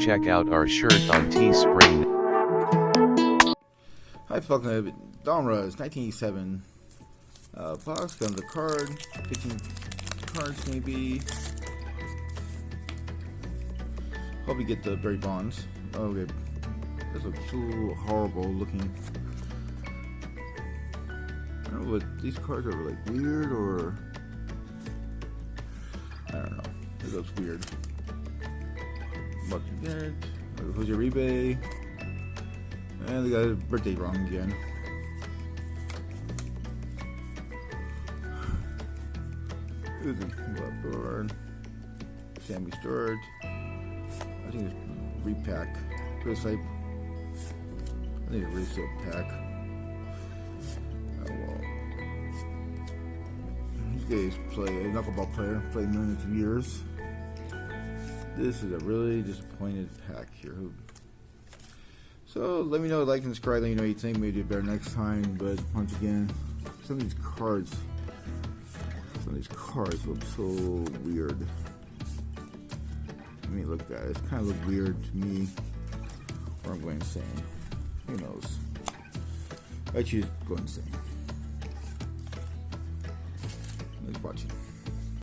check out our shirt on Teespring. Hi, welcome to Donruss 1987. Box comes a card, 15 cards maybe. Hope we get the berry bonds. Okay, this looks so horrible looking. I don't know what these cards are, like weird or I don't know. It looks weird. What you get? Who's your rebate? And they got his birthday wrong again. Who's the Blackboard? Sammy Stewart. I think it's repack. Chris Hype. I think it's resale pack. Oh well. These guys play a knuckleball player, played millions of years. This is a really disappointed pack here. So let me know, like and subscribe, let me know what you think. Maybe do better next time. But once again, some of these cards look so weird. I mean, look at that. It kind of look weird to me. Or I'm going insane. Who knows? I choose to go insane. Thanks for watching.